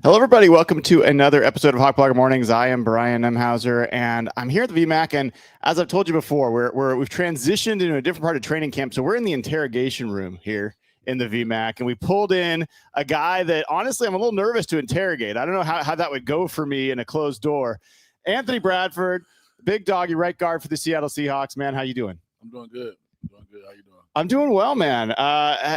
Hello, everybody. Welcome to another episode of Hawk Blogger Mornings. I am Brian Nemhauser, and I'm here at the VMAC. And as I've told you before, we've transitioned into a different part of training camp. So we're in the interrogation room here in the VMAC, and we pulled in a guy that, honestly, I'm a little nervous to interrogate. I don't know how that would go for me in a closed door. Anthony Bradford, big doggy right guard for the Seattle Seahawks. Man, how you doing? I'm doing good. How you doing? I'm doing well, man.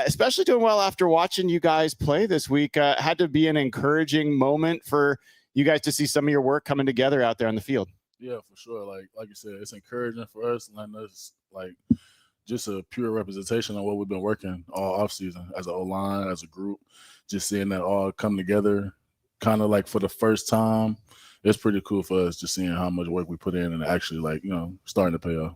Especially doing well after watching you guys play this week. Had to be an encouraging moment for you guys to see some of your work coming together out there on the field. Yeah, for sure. Like you said, it's encouraging for us, letting us just a pure representation of what we've been working all offseason as an O-line, as a group. Just seeing that all come together, kind of like for the first time. It's pretty cool for us just seeing how much work we put in and actually starting to pay off.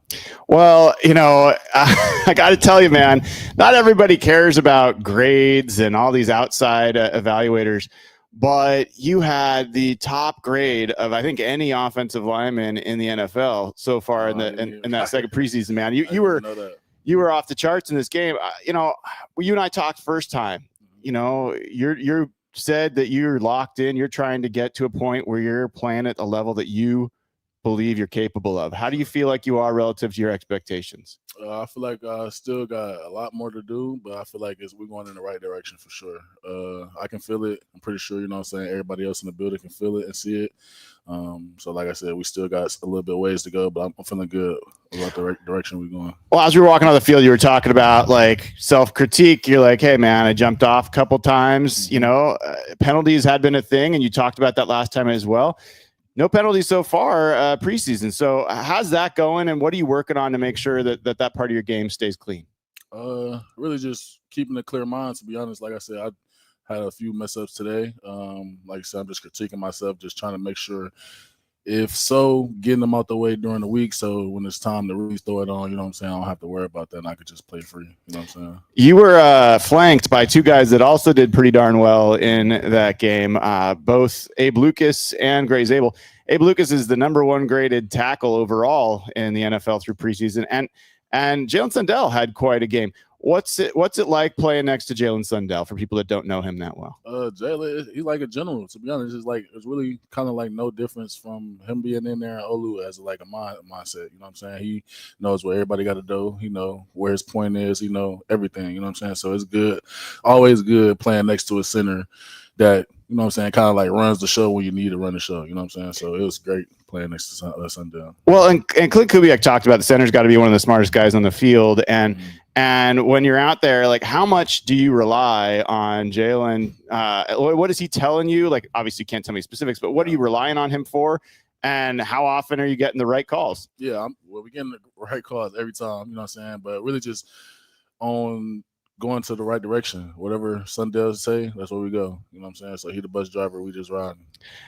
Well, I got to tell you, man, not everybody cares about grades and all these outside evaluators, but you had the top grade of, I think, any offensive lineman in the NFL so far in that second preseason, man. You were off the charts in this game. You and I talked first time. You're said that you're locked in. You're trying to get to a point where you're playing at a level that you believe you're capable of. How do you feel like you are relative to your expectations? I feel like I still got a lot more to do, but I feel like we're going in the right direction for sure. I can feel it. I'm pretty sure, everybody else in the building can feel it and see it. So like I said, we still got a little bit of ways to go, but I'm feeling good about the direction we're going. Well, as we were walking on the field, you were talking about self-critique. You're like, hey, man, I jumped off a couple times. Penalties had been a thing, and you talked about that last time as well. No penalties so far preseason. So how's that going, and what are you working on to make sure that part of your game stays clean? Really just keeping a clear mind, to be honest. Like I said, I had a few mess-ups today. Like I said, I'm just critiquing myself, just trying to make sure, if so, getting them out the way during the week so when it's time to really throw it on, I don't have to worry about that, and I could just play free. You know what I'm saying? You were flanked by two guys that also did pretty darn well in that game, both Abe Lucas and Gray Zabel. Abe Lucas is the number one graded tackle overall in the NFL through preseason, and Jalen Sundell had quite a game. What's it like playing next to Jalen Sundell for people that don't know him that well? Jalen, he's like a general, to be honest. It's really kind of like no difference from him being in there and Olu as like a mindset. You know what I'm saying? He knows what everybody got to do. He know where his point is. He know everything. You know what I'm saying? So it's good, always good playing next to a center that, kind of like runs the show when you need to run the show. You know what I'm saying? So it was great playing next to Sundell. Well, and Clint Kubiak talked about the center's got to be one of the smartest guys on the field, and when you're out there, how much do you rely on Jalen? What is he telling you? Obviously, you can't tell me specifics, but what are you relying on him for? And how often are you getting the right calls? Yeah, we're getting the right calls every time, you know what I'm saying? But really just on going to the right direction. Whatever Sundell say, that's where we go. You know what I'm saying? So he the bus driver, we just riding.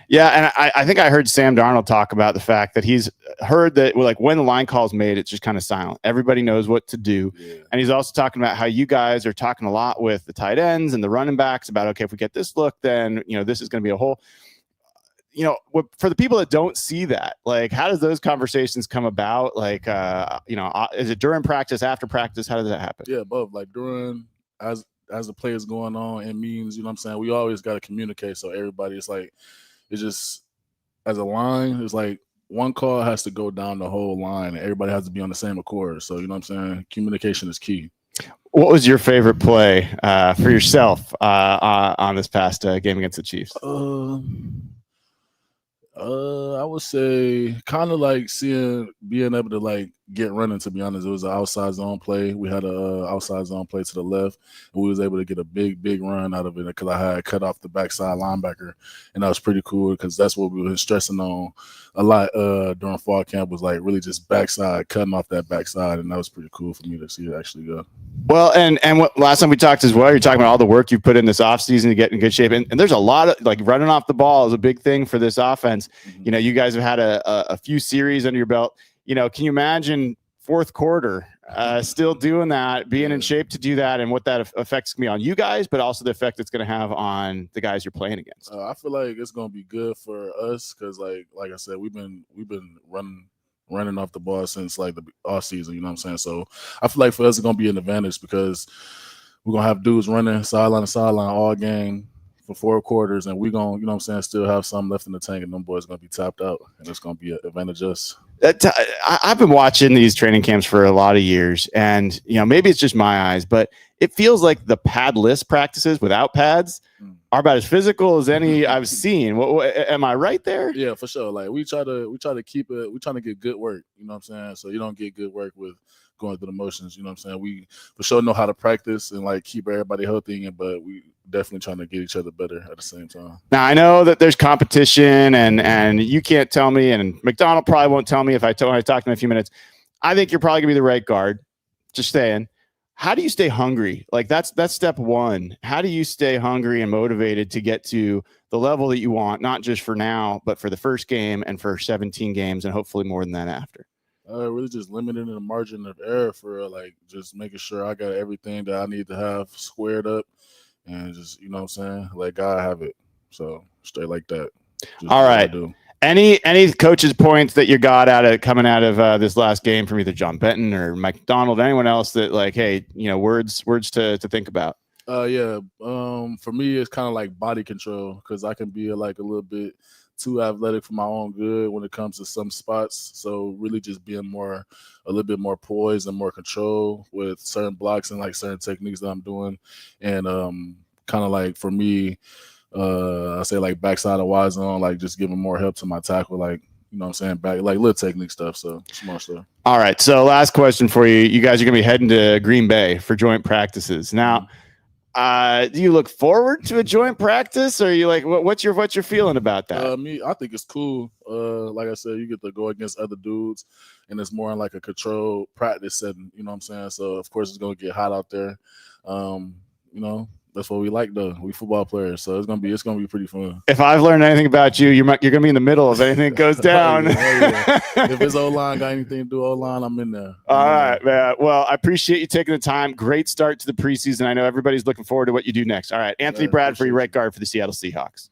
Yeah, and I think I heard Sam Darnold talk about the fact that he's heard that when the line call's made, it's just kind of silent. Everybody knows what to do. Yeah. And he's also talking about how you guys are talking a lot with the tight ends and the running backs about, okay, if we get this look, then, this is going to be a whole. For the people that don't see that, how does those conversations come about? Is it during practice, after practice? How does that happen? Yeah, both. During, as the play is going on in meetings, you know what I'm saying? We always got to communicate. So everybody, it's just, as a line, it's one call has to go down the whole line, and everybody has to be on the same accord. So, you know what I'm saying? Communication is key. What was your favorite play for yourself on this past game against the Chiefs? I would say kind of being able to get running, to be honest. It was an outside zone play. We had a outside zone play to the left, and we was able to get a big run out of it because I had cut off the backside linebacker, and that was pretty cool because that's what we were stressing on a lot during fall camp was really just backside, cutting off that backside, and that was pretty cool for me to see it actually go. Well, and last time we talked as well, you're talking about all the work you've put in this offseason to get in good shape, and there's a lot of running off the ball is a big thing for this offense. Mm-hmm. You guys have had a few series under your belt. Can you imagine fourth quarter still doing that, being in shape to do that, and what that affects me on you guys, but also the effect it's going to have on the guys you're playing against? I feel like it's going to be good for us because, like I said, we've been running off the ball since the off season. You know what I'm saying? So I feel like for us it's going to be an advantage because we're going to have dudes running sideline to sideline all game for 4 quarters, and we're going to, you know what I'm saying, still have some left in the tank, and them boys going to be tapped out, and it's going to be an advantage us. I've been watching these training camps for a lot of years, and maybe it's just my eyes, but it feels like the padless practices without pads are about as physical as any I've seen. Am I right there? Yeah, for sure. Like we try to keep it. We trying to get good work. You know what I'm saying? So you don't get good work with going through the motions. You know what I'm saying? We for sure know how to practice and like keep everybody healthy, but we definitely trying to get each other better at the same time. Now I know that there's competition, and you can't tell me, and McDonald probably won't tell me when I talk to him in a few minutes. I think you're probably gonna be the right guard. Just saying. How do you stay hungry? Like that's step one. How do you stay hungry and motivated to get to the level that you want, not just for now, but for the first game and for 17 games and hopefully more than that after? Really just limiting the margin of error for like just making sure I got everything that I need to have squared up, and just, you know what I'm saying, let God have it. So stay like that. Just all right. Any coaches' points that you got coming out of this last game from either John Benton or Mike McDonald, anyone else that like, hey, words to think about? For me, it's kind of like body control, because I can be like a little bit too athletic for my own good when it comes to some spots. So really just being a little bit more poised and more control with certain blocks and like certain techniques that I'm doing. And kind of like for me, I say like backside of Y zone, like just giving more help to my tackle, like, you know what I'm saying, back, like little technique stuff, so small stuff. All right, so last question for you. You guys are going to be heading to Green Bay for joint practices. Now, do you look forward to a joint practice, or are you like, what's your feeling about that? I think it's cool. Like I said, you get to go against other dudes, and it's more in like a controlled practice setting, you know what I'm saying? So, of course, it's going to get hot out there. That's what we like, though. We football players, so it's gonna be pretty fun. If I've learned anything about you, you're gonna be in the middle of anything that goes down. Yeah. If it's O-line got anything to do O-line, I'm in there. All right, man. Well, I appreciate you taking the time. Great start to the preseason. I know everybody's looking forward to what you do next. All right, Anthony Bradford, right guard for the Seattle Seahawks.